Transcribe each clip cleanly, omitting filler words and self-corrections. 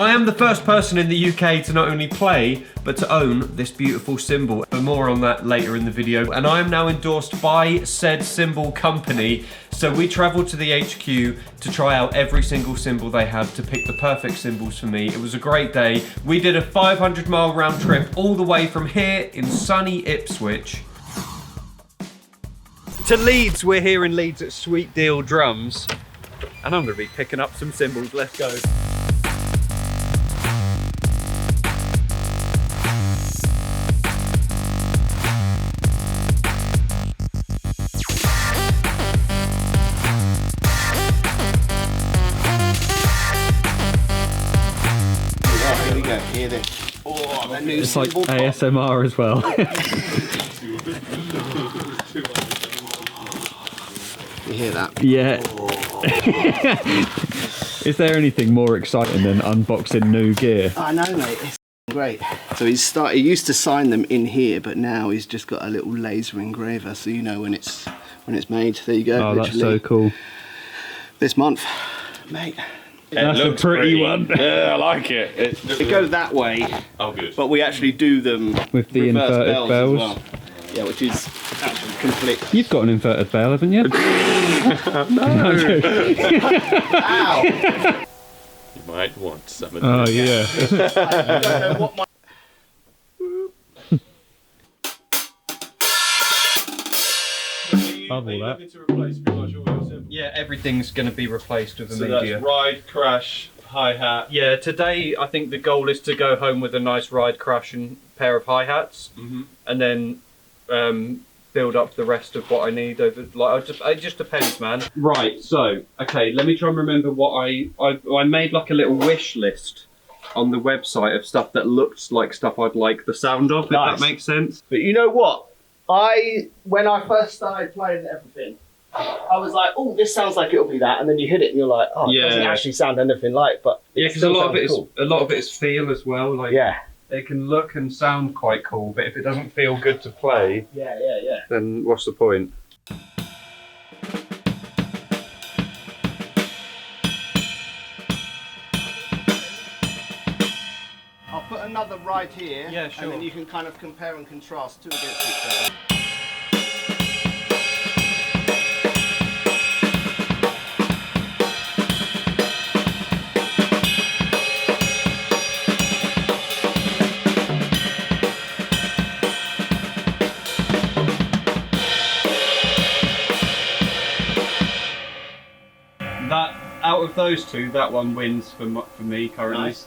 I am the first person in the UK to not only play, but to own this beautiful cymbal. But more on that later in the video. And I am now endorsed by said cymbal company. So we travelled to the HQ to try out every single cymbal they have to pick the perfect cymbals for me. It was a great day. We did a 500-mile round trip all the way from here in sunny Ipswich to Leeds. We're here in Leeds at Sweet Deal Drums. And I'm going to be picking up some cymbals. Let's go. Here we go, hear this. Oh, that new it's like ASMR as well. You hear that? Yeah. Is there anything more exciting than unboxing new gear? I know, mate. It's great. So he used to sign them in here, but now he's just got a little laser engraver, so you know when it's made. There you go. Oh, that's so cool. This month, mate. That's a pretty one. Yeah, I like it. They go that way. Oh, good. But we actually do them with the inverted bells. As well. Yeah, which is actually complete. You've got an inverted bell, haven't you? No. Ow! You might want some of Oh, yeah. I don't know what my... Bubble that. To replace pretty much all your cymbals? Yeah, everything's going to be replaced with a media. That's ride, crash, hi-hat. Yeah, today I think the goal is to go home with a nice ride, crash and pair of hi-hats, and then build up the rest of what I need over. Like, it just depends, man. Right. So, okay, let me try and remember what I made like a little wish list on the website of stuff that looked like stuff I'd like the sound of. Nice. If that makes sense. But you know what? When I first started playing everything, I was like, oh, this sounds like it'll be that, and then you hit it and you're like, oh, it doesn't actually sound anything like, but Yeah, because a lot of it is feel as well. Like, yeah. it can look and sound quite cool, but if it doesn't feel good to play, Yeah. then what's the point? I'll put another right here, Yeah, sure. and then you can kind of compare and contrast two against each other. That out of those two, that one wins for me currently. Nice.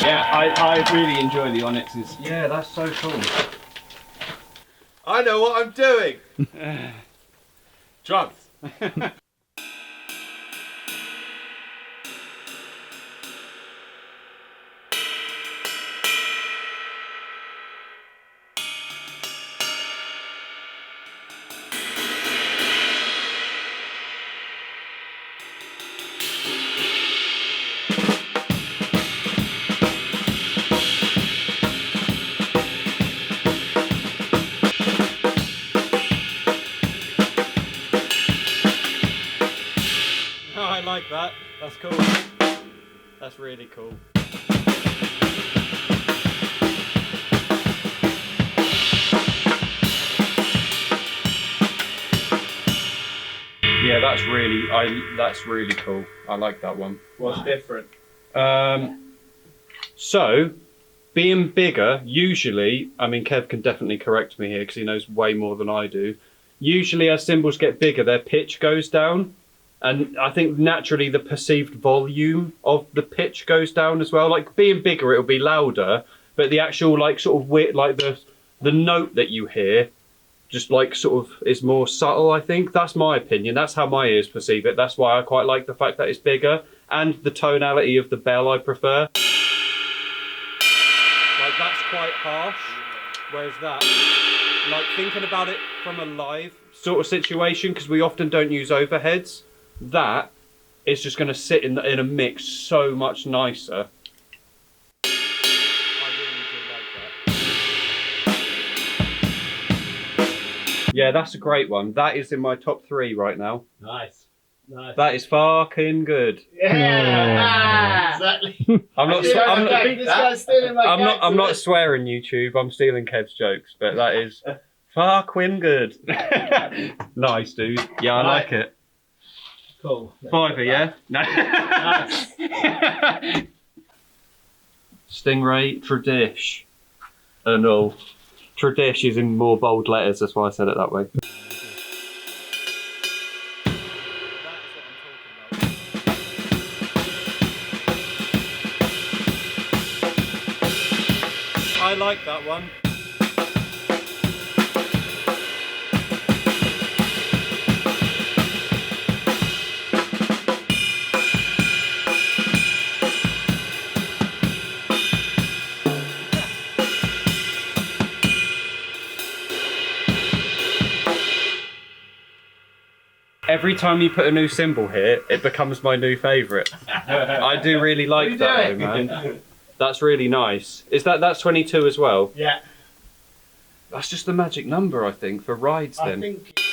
Yeah, I really enjoy the Onyxes. Yeah, that's so cool. I know what I'm doing! Drums. I like that. That's cool. That's really cool. Yeah, that's really cool. I like that one. What's different? So, being bigger, usually, I mean, Kev can definitely correct me here because he knows way more than I do. Usually as cymbals get bigger, their pitch goes down. And I think naturally the perceived volume of the pitch goes down as well. Like being bigger, it'll be louder, but the actual like sort of weird, like the note that you hear just like sort of is more subtle, I think. That's my opinion. That's how my ears perceive it. That's why I quite like the fact that it's bigger, and the tonality of the bell I prefer. Like that's quite harsh, whereas that like thinking about it from a live sort of situation, because we often don't use overheads, that is just going to sit in a mix so much nicer. I really do like that. Yeah, that's a great one. That is in my top 3 right now. Nice. Nice. That is fucking good. Yeah. Exactly. I'm not. This guy's stealing my I'm not swearing, YouTube. I'm stealing Kev's jokes, but that is fucking good. Nice, dude. Yeah, I like it. Cool. Fiver, yeah. No. Nice. Stingray Tradish. No, Tradish is in more bold letters. That's why I said it that way. I like that one. Every time you put a new cymbal here, it becomes my new favourite. I do really like that though, man. That's really nice. That's 22 as well? Yeah. That's just the magic number, I think, for rides then. I think. Yeah,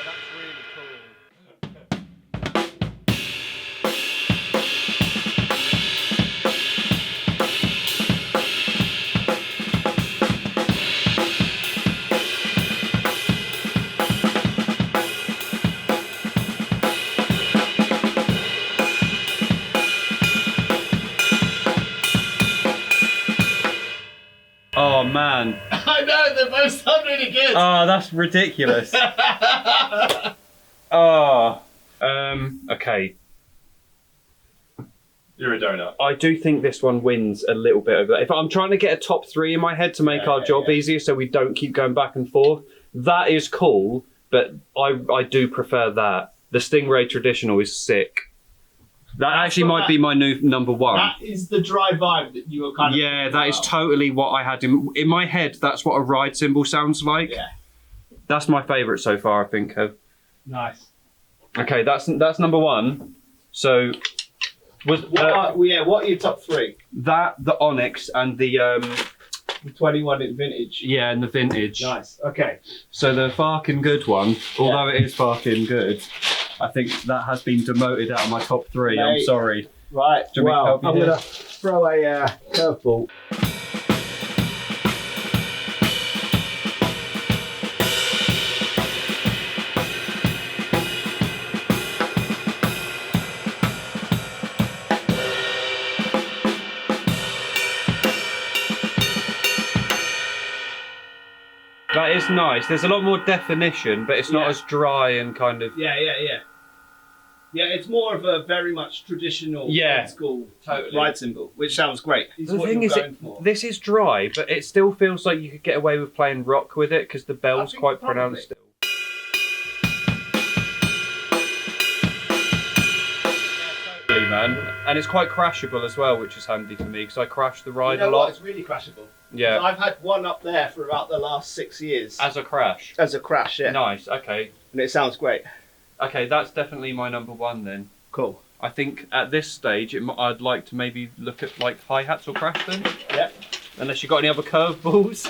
that's really cool. Oh man. I know, they're both sound really good. Oh, that's ridiculous. Oh. Okay. You're a donut. I do think this one wins a little bit over that. If I'm trying to get a top 3 in my head to make our job easier so we don't keep going back and forth, that is cool, but I do prefer that. The Stingray Traditional is sick. That actually might be my new number 1. That is the dry vibe that you were kind of. Yeah, that is totally what I had in my head. That's what a ride cymbal sounds like. Yeah. That's my favourite so far, I think. Nice. Okay, that's number 1. So, was What are your top 3? that the Onyx and the The 21 in vintage. yeah, and the vintage. Nice. Okay. So the fucking good one, although it is fucking good, I think that has been demoted out of my top 3. I'm Mate. sorry. Right. Do you want me to Well, help you I'm here? gonna throw a curveball. That is nice. There's a lot more definition, but it's not as dry and kind of. Yeah. Yeah, it's more of a very much traditional old school Totally. ride cymbal, which sounds great. Is The what thing you're is, going for. this is dry, but it still feels like you could get away with playing rock with it because the bell's think quite probably. pronounced still. Totally, man. And it's quite crashable as well, which is handy for me because I crash the ride You know a lot. what? It's really crashable. Yeah. I've had one up there for about the last 6 years. As a crash. As a crash, yeah. Nice. Okay. And it sounds great. Okay, that's definitely my number 1 then. Cool. I think at this stage, I'd like to maybe look at like hi-hats or crash then. Yep. Unless you got any other curveballs.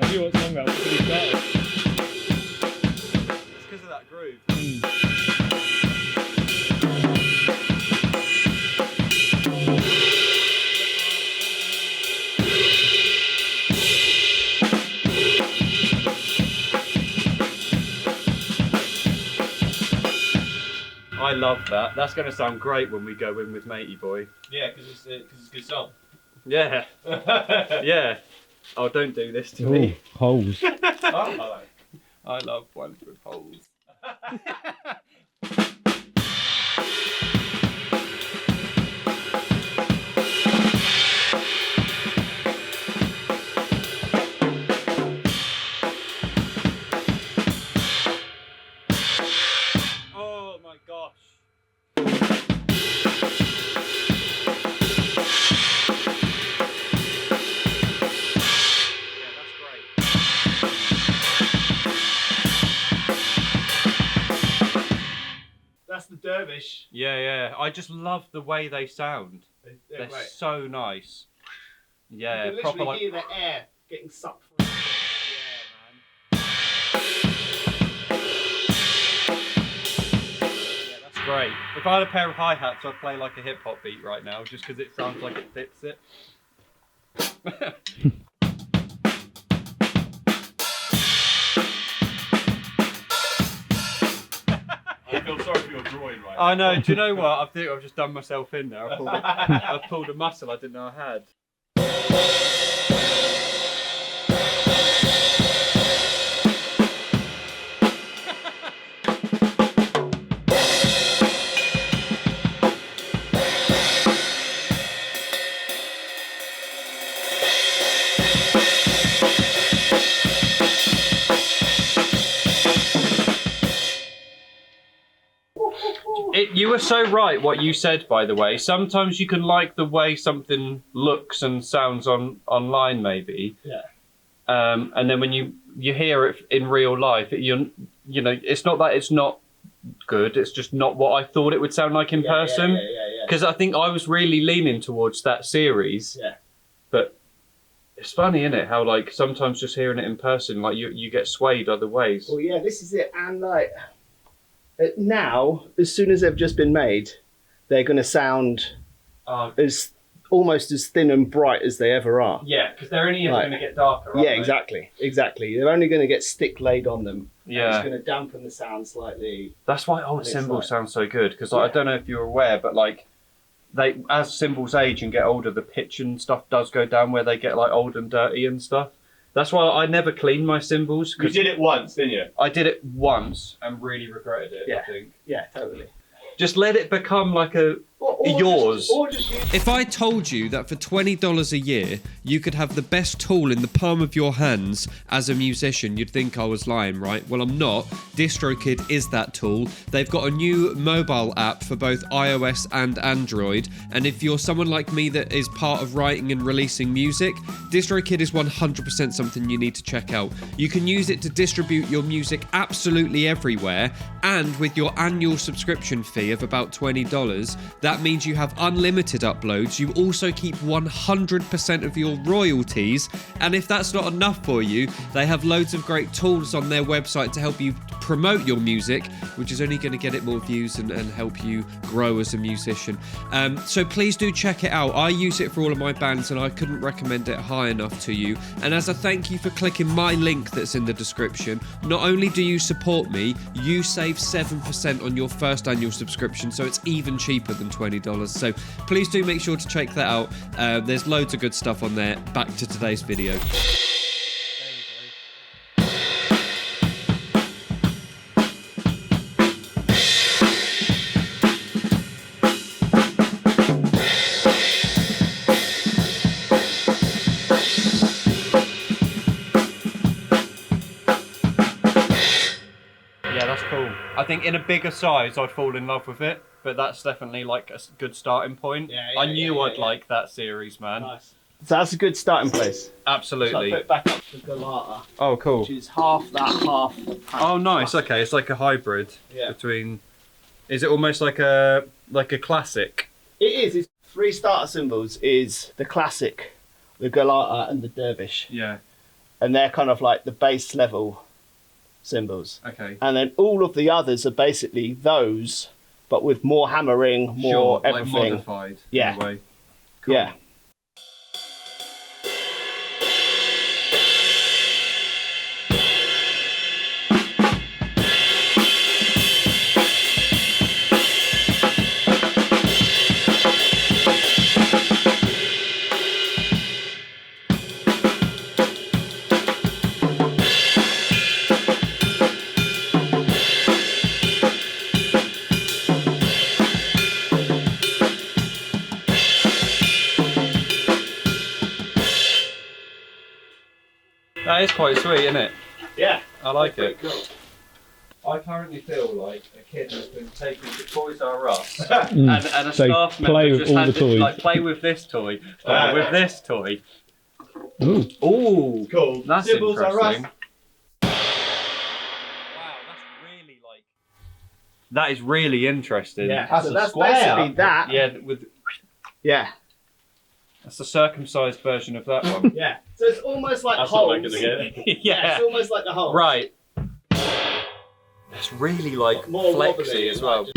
I knew what song that was when you started. It's because of that groove. I love that. That's going to sound great when we go in with Matey Boy. Yeah, because it's a good song. Yeah. Yeah. Oh, don't do this to Ooh, me. holes. Oh, I love ones with holes. Oh my gosh. Yeah, that's great. That's the dervish. Yeah. I just love the way they sound. They're They're great. so nice. Yeah, You can proper literally like. hear the air getting sucked through. Yeah, that's great. If I had a pair of hi-hats, I'd play like a hip-hop beat right now, just because it sounds like it fits it. I feel sorry for your drawing right I know. Do you know what? I think I've just done myself in there. I pulled a muscle I didn't know I had. You were so right what you said, by the way. Sometimes you can like the way something looks and sounds online, maybe. Yeah. And then when you hear it in real life, you know, it's not that it's not good. It's just not what I thought it would sound like in person. Yeah. Because I think I was really leaning towards that series. Yeah. But it's funny, isn't it? How like sometimes just hearing it in person, like you get swayed other ways. Well, yeah, this is it. And like now, as soon as they've just been made, they're going to sound as almost as thin and bright as they ever are. Yeah, because they're only ever Like- going to get darker. Aren't Yeah, they? exactly. They're only going to get stick laid on them. And Yeah. it's going to dampen the sound slightly. That's why old It's cymbals like- sound so good. Because I don't know if you're aware, but like as cymbals age and get older, the pitch and stuff does go down where they get like old and dirty and stuff. That's why I never clean my cymbals. You did it once, didn't you? I did it once and really regretted it. I Yeah. think Yeah, totally. just let it become like a Or yours. Just use If I told you that for $20 a year, you could have the best tool in the palm of your hands as a musician, you'd think I was lying, right? Well, I'm not. DistroKid is that tool. They've got a new mobile app for both iOS and Android. And if you're someone like me that is part of writing and releasing music, DistroKid is 100% something you need to check out. You can use it to distribute your music absolutely everywhere. And with your annual subscription fee of about $20, that means you have unlimited uploads. You also keep 100% of your royalties. And if that's not enough for you, they have loads of great tools on their website to help you promote your music, which is only going to get it more views and help you grow as a musician. So please do check it out. I use it for all of my bands and I couldn't recommend it high enough to you. And as a thank you for clicking my link that's in the description, not only do you support me, you save 7% on your first annual subscription, so it's even cheaper than $20. So please do make sure to check that out. There's loads of good stuff on there. Back to today's video. Yeah, that's cool. I think in a bigger size, I'd fall in love with it, but that's definitely like a good starting point. Yeah, I knew yeah, I'd yeah. like that series, man. Nice. So that's a good starting place. So I Absolutely. put it back up to Galata, Oh, cool. which is half that, half. Oh, nice. Okay, it's like a hybrid Yeah. between. Is it almost like a classic? It is. It's three starter cymbals is the classic, the Galata, and the Dervish, Yeah. and they're kind of like the base level cymbals. Okay. And then all of the others are basically those, but with more hammering, more Sure, like everything. modified. Yeah. In a way. Cool. Yeah. That is quite sweet, isn't it? Yeah. I like it. Cool. I currently feel like a kid has been taken to Toys R Us Mm. and a So staff play member with just all had the toys. like play with this toy, with this toy. Ooh. Ooh, Cool. that's Cymbals are interesting. Rust. Wow, that's really like. That is really interesting. Yeah. That's so a that's square. basically that. Yeah, with Yeah. that's the circumcised version of that one. Yeah. So it's almost like That's what I'm holes. gonna get. Yeah. It's almost like the holes. Right. It's really like More flexy wobbly, as well.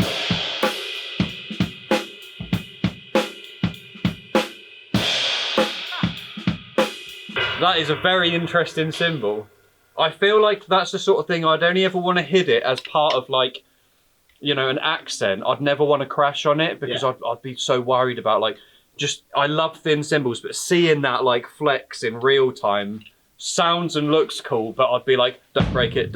That is a very interesting cymbal. I feel like that's the sort of thing I'd only ever want to hit it as part of like, you know, an accent. I'd never want to crash on it because Yeah. I'd be so worried about like, just, I love thin cymbals, but seeing that like flex in real time sounds and looks cool, but I'd be like, don't break it,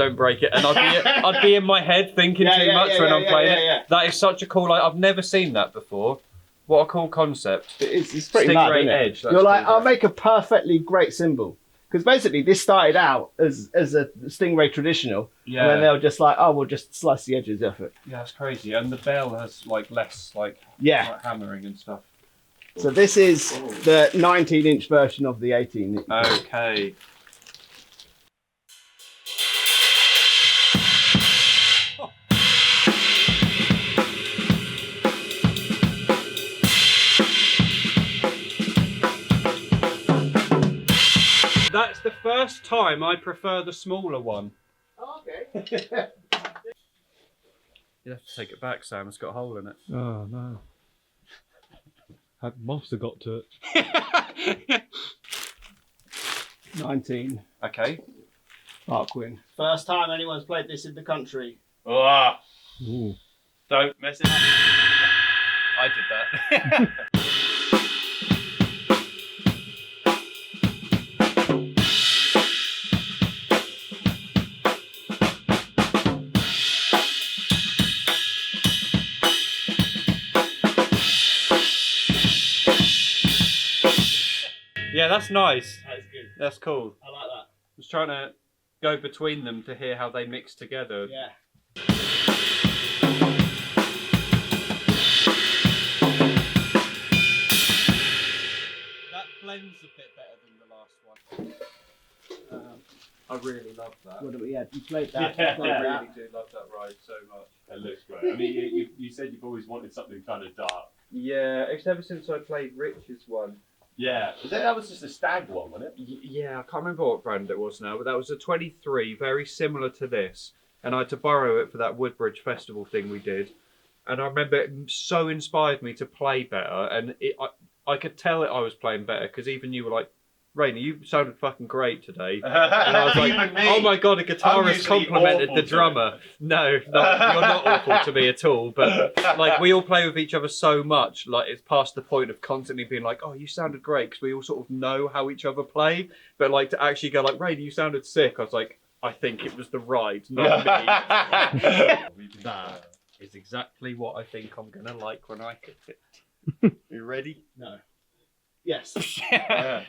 and I'd be in my head thinking Yeah, too yeah, much yeah, when yeah, I'm yeah, playing yeah, it. yeah. That is such a cool, like, I've never seen that before. What a cool concept. It's pretty mad, Stingray isn't it? edge, that's You're like, cool, I'll yeah. make a perfectly great cymbal. Because basically this started out as a Stingray traditional. Yeah. And then they were just like, oh, we'll just slice the edges off it. Yeah, it's crazy. And the bell has like less like, Yeah. like hammering and stuff. So this is the 19-inch version of the 18. Okay. That's the first time I prefer the smaller one. Oh, okay. You have to take it back, Sam. It's got a hole in it. Oh no. Had Monster got to it. 19. Okay. Parkwin. First time anyone's played this in the country. Oh, Ooh. don't mess it up. I did that. Yeah, that's nice. That is good. That's cool. I like I was trying to go between them to hear how they mix together. that. Yeah. That blends a bit better than the last one. I really love that. What do we had? You played that. Yeah. You played I that. really do love that ride so much. It looks great. I mean, you said you've always wanted something kind of dark. Yeah, it's ever since I played Rich's one. Yeah. That was just a stag one, wasn't it? Yeah, I can't remember what brand it was now, but that was a 23, very similar to this. And I had to borrow it for that Woodbridge Festival thing we did. And I remember it so inspired me to play better. And I could tell that I was playing better because even you were like, Rayna, you sounded fucking great today. And I was like, Even me. oh my god, a guitarist usually complimented awful the to drummer. No, you're not awful to me at all. But like, we all play with each other so much, like it's past the point of constantly being like, oh, you sounded great, because we all sort of know how each other play. But like to actually go like, Rayna, you sounded sick. I was like, I think it was the ride, not me. That is exactly what I think I'm gonna like when I hit it. You ready? No. Yes. Yeah.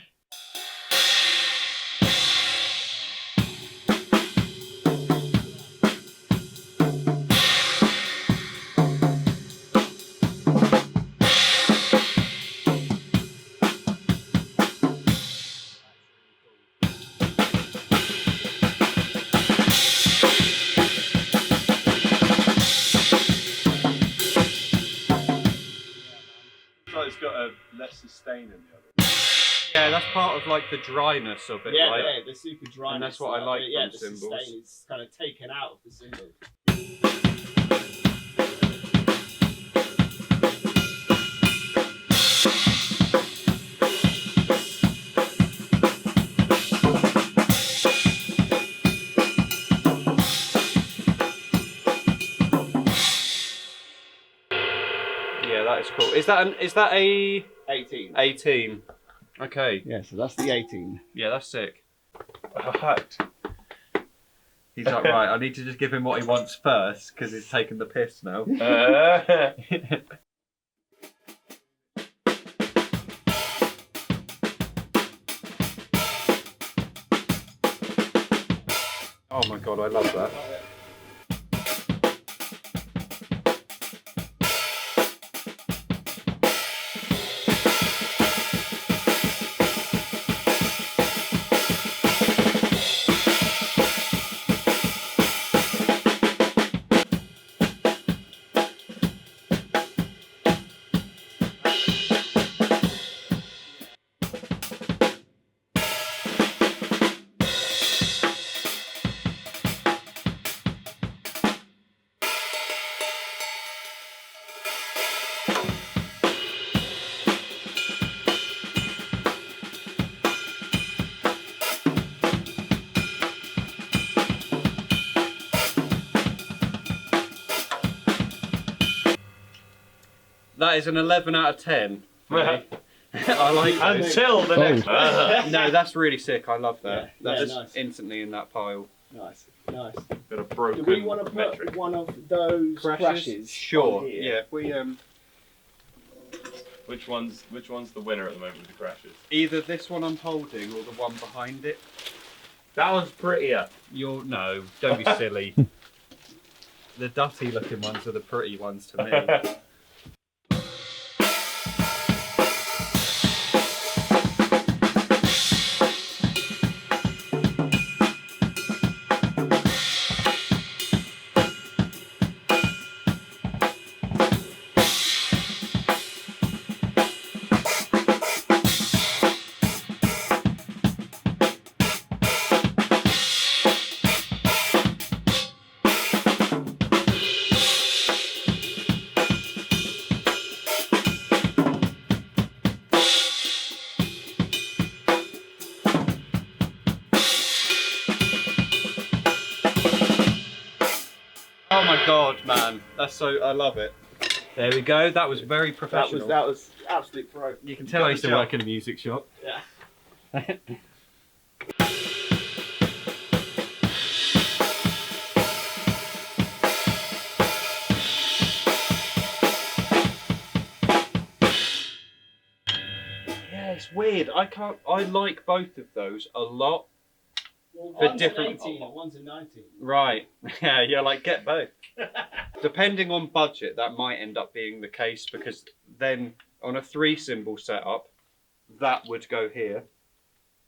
So it's got a less sustain in the other. Yeah, that's part of like the dryness of it, Yeah, right? yeah, the super dry. And that's what I like Yeah, from the cymbals. sustain is kind of taken out of the cymbal. Yeah, that is cool. Is that a 18. 18? Okay. Yeah, so that's the 18. Yeah, that's sick. He's like, right, I need to just give him what he wants first, because he's taking the piss now. Oh my god, I love that. That is an 11 out of 10 for me. I like those. Until the next one. No, that's really sick. I love that. Yeah, That's nice. instantly in that pile. Nice, nice. Bit of broken Do we want to put metric. one of those crashes? Sure. on here? Yeah. If we Which one's the winner at the moment with the crashes? either this one I'm holding or the one behind it. That one's prettier. No, don't be silly. The dutty looking ones are the pretty ones to me. Oh my god, man. That's so, I love it. There we go. That was very professional. That was absolute pro. You can tell I used to work in a music shop. Yeah. Yeah, it's weird. I like both of those a lot. Well, For one's different- an 18 and one's a 19. Right. Yeah, like get both. Depending on budget, that might end up being the case because then on a 3 cymbal setup, that would go here.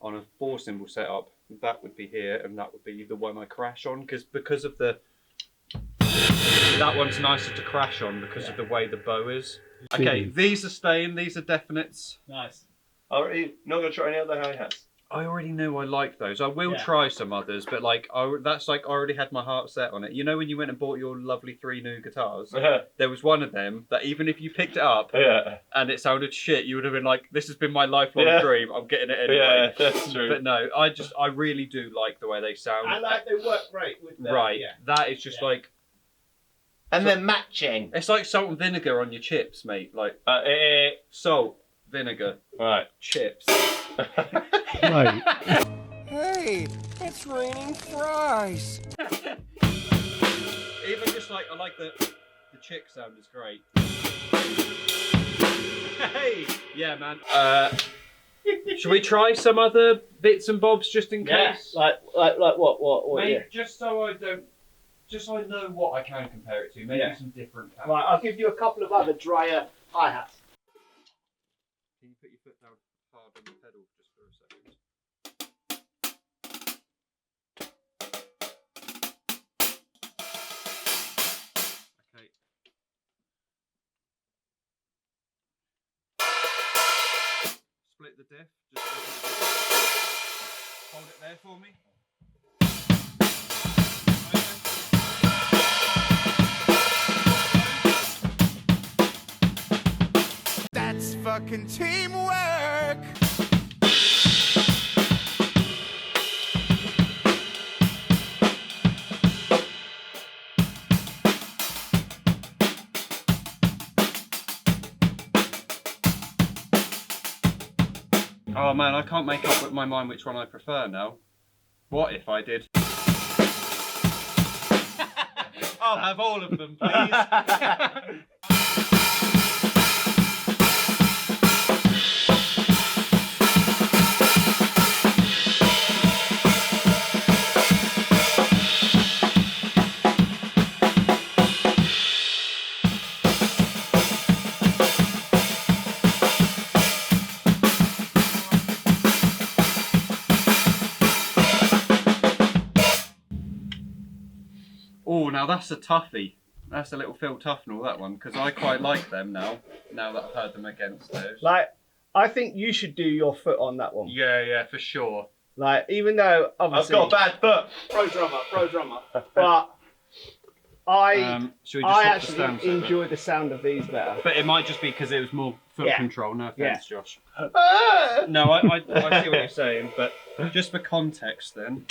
On a 4 cymbal setup, that would be here, and that would be the one I crash on because of the. That one's nicer to crash on because of the way the bow is. Okay, these are staying. These are definites. Nice. Already not gonna try any other hi-hats. I already knew I liked those. I will Yeah. try some others, but like that's like I already had my heart set on it. You know when you went and bought your lovely 3 new guitars, there was one of them that even if you picked it up Yeah. and it sounded shit, you would have been like, "This has been my lifelong Yeah. dream. I'm getting it anyway." Yeah, that's true. But no, I really do like the way they sound. And like they work great with them. Right, Yeah. that is just Yeah. like And they're matching. it's like salt and vinegar on your chips, mate. Like salt, vinegar, Right. chips. Right. Hey, it's raining fries. Even just like I like the chick sound is great. Hey, yeah, man. Should we try some other bits and bobs just in Yeah. case? Like what? Maybe Yeah. just so I don't, just so I know what I can compare it to. Maybe Yeah. some different. Right, I'll give you a couple of other drier hi-hats. Can you put your foot down hard on the pedal just for a second? Okay. Split the diff. Just hold it there for me. That's fucking teamwork. Oh man, I can't make up with my mind which one I prefer now. What if I did? I'll have all of them, please. Oh, now that's a toughie. That's a little Phil Tufnell, that one, because I quite like them now that I've heard them against those. Like, I think you should do your foot on that one. Yeah, for sure. Like, even though obviously I've got a bad foot. pro drummer, but I Should we just swap the actually stands over? enjoy the sound of these better. But it might just be because it was more foot Yeah. control. No offense, Josh. Ah! No, I see what you're saying, but just for context then.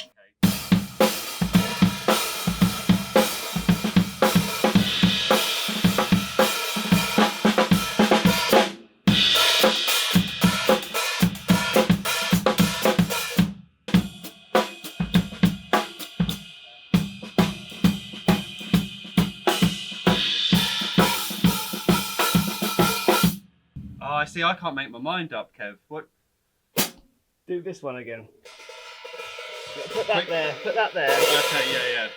I see. I can't make my mind up, Kev. What? Do this one again. Put that there. Put that there. Okay, yeah.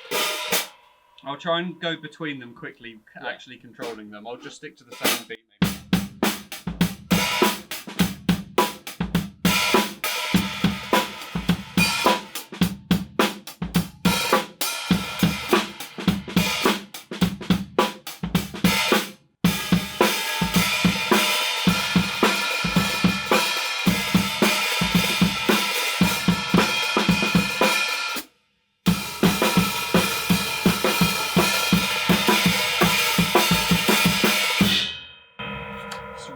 I'll try and go between them quickly, actually controlling them. I'll just stick to the same beat. Maybe.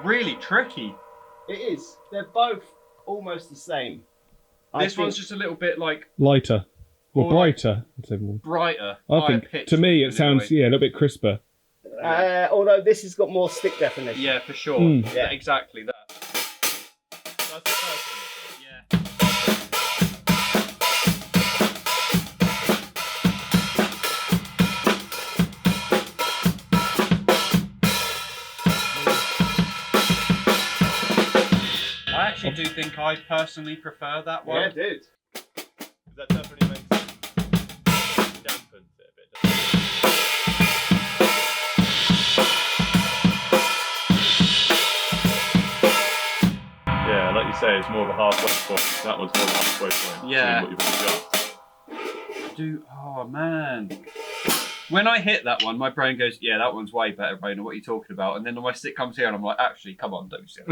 Really tricky. It is. They're both almost the same. This one's just a little bit like Lighter. Or Or like- brighter. I'd say more. brighter. I higher think, pitched to me, in it sounds, way. yeah, a little bit crisper. Although this has got more stick definition. Yeah, for sure. Mm. Yeah. Exactly that. That's the first one. Yeah. I actually do think I personally prefer that one. Yeah, dude. Because that definitely makes dampens it a bit. Doesn't it? Yeah, like you say, it's more of a halfway point. That one's more of a halfway point. Yeah. What you've got. Oh man. When I hit that one, my brain goes, yeah, that one's way better, Rayna, what are you talking about? And then when my stick comes here and I'm like, actually, come on, don't you?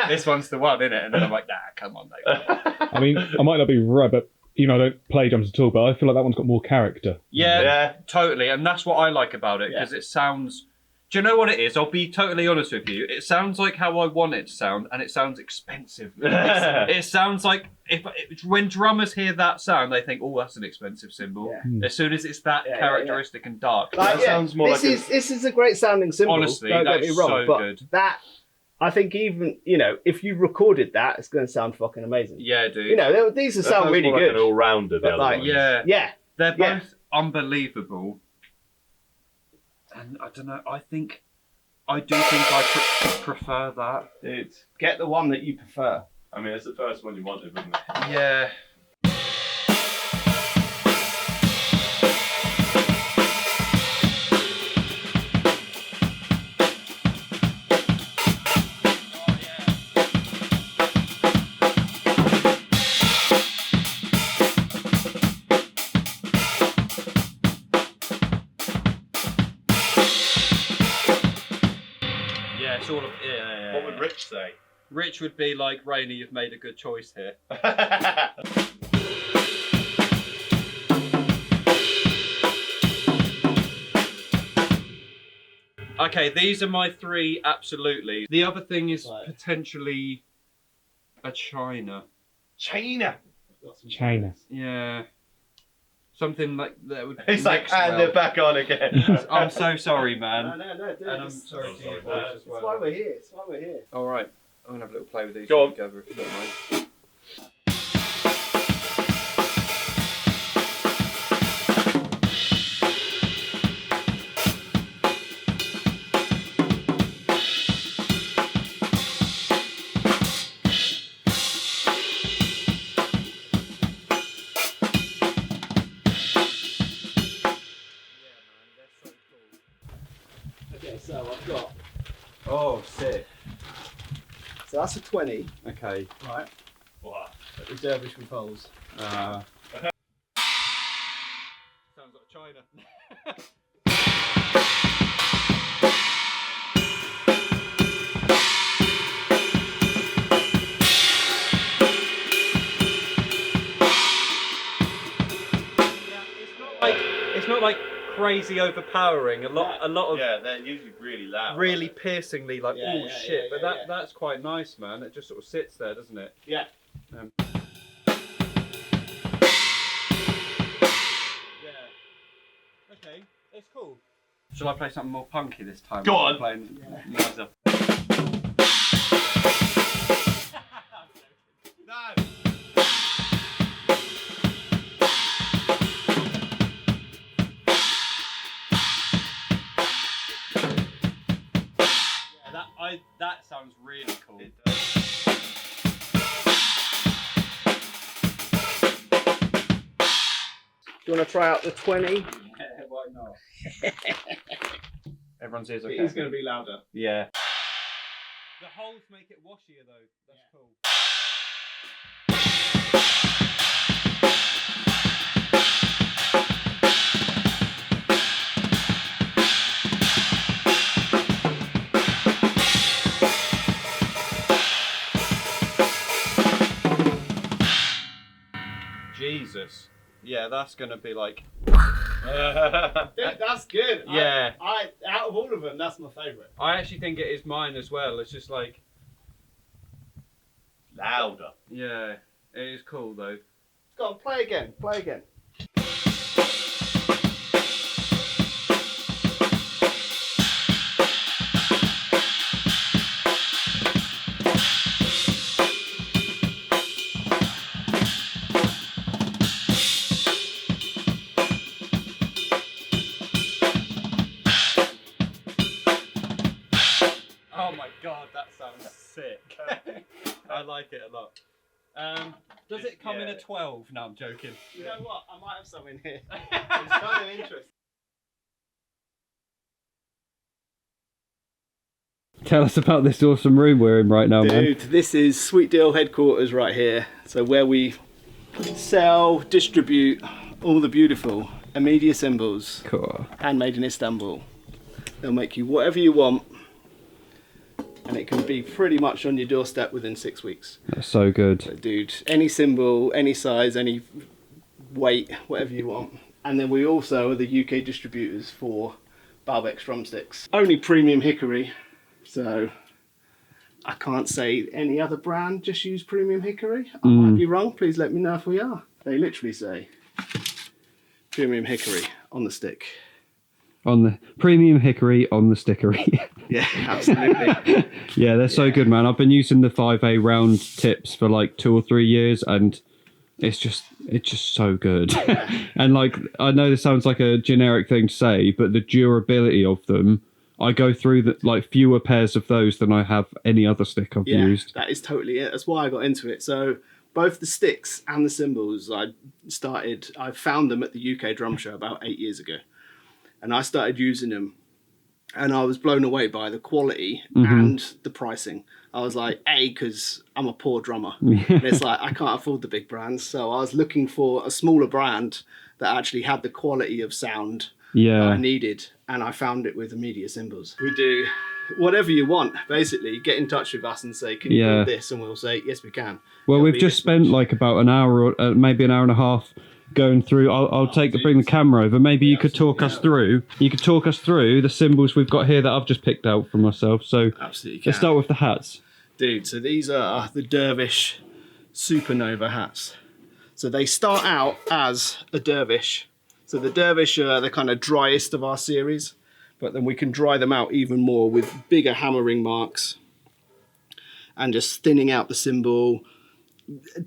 This one's the one, innit? And then I'm like, nah, come on, mate. I mean, I might not be right, but even though I don't play drums at all, but I feel like that one's got more character. Yeah, Yeah. totally. And that's what I like about it, because it sounds... Do you know what it is? I'll be totally honest with you. It sounds like how I want it to sound, and it sounds expensive. It sounds like when drummers hear that sound, they think, "Oh, that's an expensive cymbal." Yeah. As soon as it's that characteristic and dark, Like, That sounds more this like is this is a great sounding cymbal. Honestly, don't that get me is wrong, so but good. that I think even if you recorded that, it's going to sound fucking amazing. yeah, dude. These That sound sounds really more good. Like an all-rounder. The But other like, ones. yeah, they're Yeah. both unbelievable. And I don't know. I do think I prefer that. Dude, get the one that you prefer. I mean, it's the first one you wanted, wasn't it? Yeah. Yeah, it's all of yeah. What would Rich say? Rich would be like, Rayna, you've made a good choice here. Okay, these are my three, absolutely. The other thing is potentially a China. China. China. Yeah. Something like that would He's like, mix and well. they're back on again. I'm so sorry, man. No, dude. And I'm sorry to hear that as That's why well. we're here. That's why we're here. Alright, I'm gonna have a little play with these Go on. together if you don't mind. Okay, so I've got. Oh, sick. So that's a 20, Okay. right? Wow. The dervish with holes. Sounds like China. Like, it's not like crazy overpowering. A lot of Yeah, they're usually really loud. really piercingly like Yeah, oh yeah, shit. yeah, but yeah. that's quite nice, man. It just sort of sits there, doesn't it? Yeah. Yeah. Okay, it's cool. Shall I play something more punky this time? Go on. Playing No. Yeah, that sounds really cool. It does. Do you want to try out the 20? Yeah, why not? Everyone's ears okay. It is going to be louder. Yeah. The holes make it washier though. That's cool. Jesus. Yeah, that's gonna be like. That's good. Yeah. I out of all of them, that's my favourite. I actually think it is mine as well. It's just like. Louder. Yeah, it is cool though. Go on, play again. Play again. Oh my god, that sounds sick. I like it a lot. Does it come in a 12? No, I'm joking. You know what? I might have some in here. It's kind of interesting. Tell us about this awesome room we're in right now, man. Dude, this is Sweet Deal headquarters right here. So where we sell, distribute all the beautiful Amidia cymbals, Cool. handmade in Istanbul. They'll make you whatever you want, and it can be pretty much on your doorstep within 6 weeks. That's so good. So, dude, any cymbal, any size, any weight, whatever you want. And then we also are the UK distributors for Balbec drumsticks. Only premium hickory, so I can't say any other brand just use premium hickory. I might be wrong, please let me know if we are. They literally say premium hickory on the stick. On the premium hickory on the stickery. Yeah, absolutely. Yeah, they're so good, man. I've been using the 5A round tips for like 2 or 3 years, and it's just so good. And like, I know this sounds like a generic thing to say, but the durability of them, I go through like fewer pairs of those than I have any other stick I've used. That is totally it. That's why I got into it. So both the sticks and the cymbals, I found them at the UK drum show about 8 years ago, and I started using them. And I was blown away by the quality and the pricing. I was like, because I'm a poor drummer. And it's like, I can't afford the big brands. So I was looking for a smaller brand that actually had the quality of sound that I needed. And I found it with Amidia Cymbals. We do whatever you want, basically. Get in touch with us and say, can you build this? And we'll say, yes, we can. Well, we've just spent like about an hour or maybe an hour and a half going through. I'll bring the camera over. Maybe you could talk us through. You could talk us through the cymbals we've got here that I've just picked out for myself. So absolutely. Let's start with the hats. Dude, so these are the Dervish Supernova hats. So they start out as a Dervish. So the Dervish are the kind of driest of our series, but then we can dry them out even more with bigger hammering marks and just thinning out the cymbal,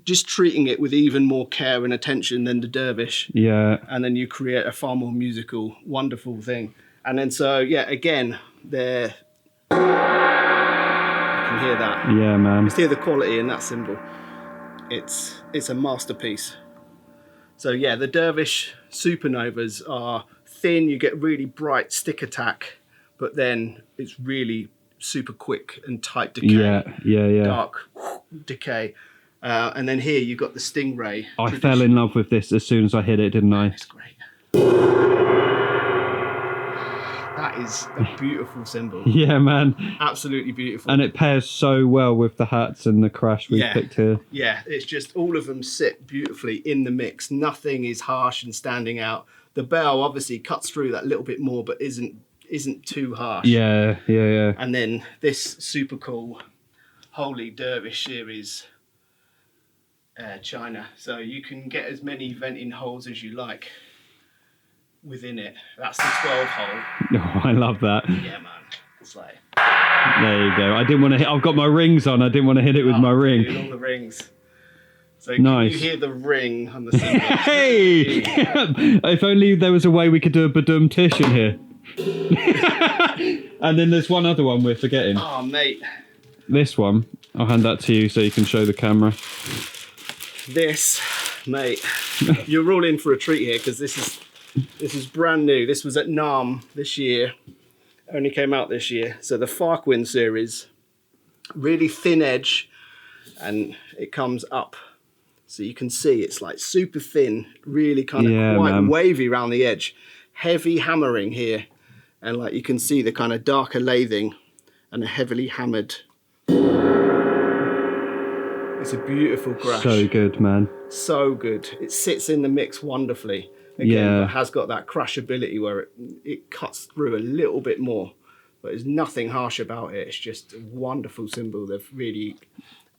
just treating it with even more care and attention than the Dervish. Yeah. And then you create a far more musical, wonderful thing. And then so, yeah, again, they're... You can hear that. Yeah, man. Just hear the quality in that cymbal. It's a masterpiece. So yeah, the Dervish Supernovas are thin, you get really bright stick attack, but then it's really super quick and tight decay. Yeah. Dark decay. And then here you've got the Stingray. I fell in love with this as soon as I hit it, didn't I? It's great. That is a beautiful cymbal. Yeah, man. Absolutely beautiful. And it pairs so well with the hats and the crash we've picked here. Yeah, it's just all of them sit beautifully in the mix. Nothing is harsh and standing out. The bell obviously cuts through that little bit more, but isn't too harsh. Yeah. And then this super cool Holy Dervish series China. So you can get as many venting holes as you like within it. That's the 12 hole. Oh, I love that. Yeah, man. It's like, There you go. I didn't want to hit. I've got my rings on. I didn't want to hit it with my ring. dude, all the rings. So Nice. you hear the ring on the cymbal. Hey! If only there was a way we could do a badum tish in here. And then there's one other one we're forgetting. Oh, mate. This one. I'll hand that to you so you can show the camera. This, mate, you're all in for a treat here because this is brand new. This was at NAMM this year. Only came out this year. So the Farquin series, really thin edge, and it comes up. So you can see it's like super thin, really kind of quite wavy around the edge. Heavy hammering here. And like you can see the kind of darker lathing and a heavily hammered. It's a beautiful crash. So good, man. So good. It sits in the mix wonderfully. Again, but has got that crushability where it cuts through a little bit more. But there's nothing harsh about it. It's just a wonderful cymbal.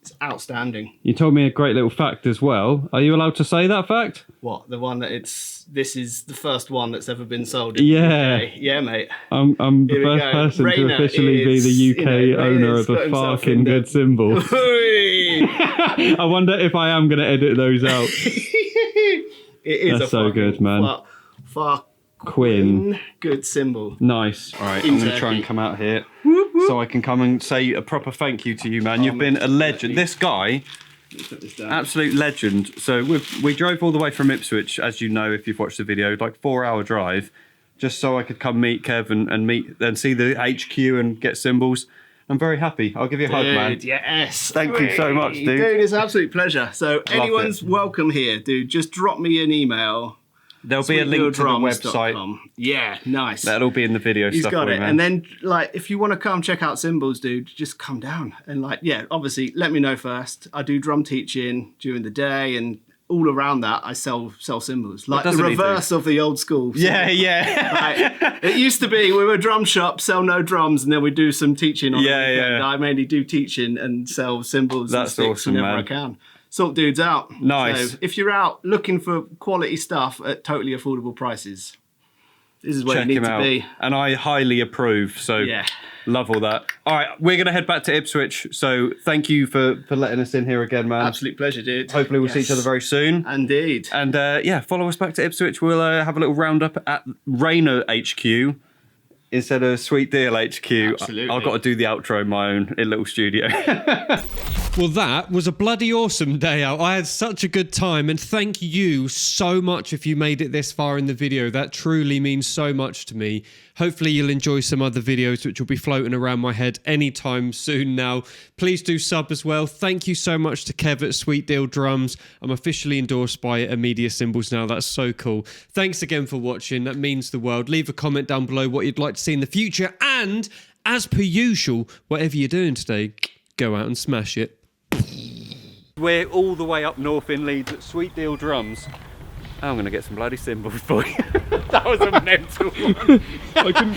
It's outstanding. You told me a great little fact as well. Are you allowed to say that fact? What? The one that this is the first one that's ever been sold. Yeah. Yeah, mate. I'm the Here we first go. person to Rayna officially be the UK owner Rayna's of the got himself fucking in there. good cymbal. Hey! I wonder if I am going to edit those out. It is That's so good, man. Quinn. Good cymbal. Nice. All right, I'm going to try and come out here so I can come and say a proper thank you to you, man. You've been a legend. This guy, absolute legend. So we drove all the way from Ipswich, as you know if you've watched the video, like 4-hour drive, just so I could come meet Kev and see the HQ and get cymbals. I'm very happy. I'll give you a hug, man. Yes. Thank you so much, dude. Dude, it's an absolute pleasure. So anyone's welcome here, dude. Just drop me an email. There'll be a link to the website. sweetwheeldrums.com. Yeah, nice. That'll be in the video He's stuff. got it. Man. And then, like, if you want to come check out Cymbals, dude, just come down. And, like, yeah, obviously, let me know first. I do drum teaching during the day, and all around that, I sell cymbals. Like the reverse of the old school. Yeah. Like, it used to be we were a drum shop, sell no drums, and then we do some teaching on the weekend. I mainly do teaching and sell cymbals and sticks awesome, whenever man. I can. Sort dudes out. Nice. So if you're out looking for quality stuff at totally affordable prices, this is where Check you him need to out. be. And I highly approve. So Yeah. love all that. All right, we're going to head back to Ipswich. So thank you for letting us in here again, man. Absolute pleasure, dude. Hopefully we'll see each other very soon. Indeed. And yeah, follow us back to Ipswich. We'll have a little roundup at Rayna HQ instead of Sweet Deal HQ. Absolutely. I've got to do the outro in my own little studio. Well, that was a bloody awesome day out. I had such a good time, and thank you so much if you made it this far in the video. That truly means so much to me. Hopefully you'll enjoy some other videos which will be floating around my head anytime soon now. Please do sub as well. Thank you so much to Kev at Sweet Deal Drums. I'm officially endorsed by Media Cymbals now. That's so cool. Thanks again for watching. That means the world. Leave a comment down below what you'd like to see in the future. And as per usual, whatever you're doing today, go out and smash it. We're all the way up north in Leeds at Sweet Deal Drums. I'm going to get some bloody cymbals for you. That was a mental one. I couldn't get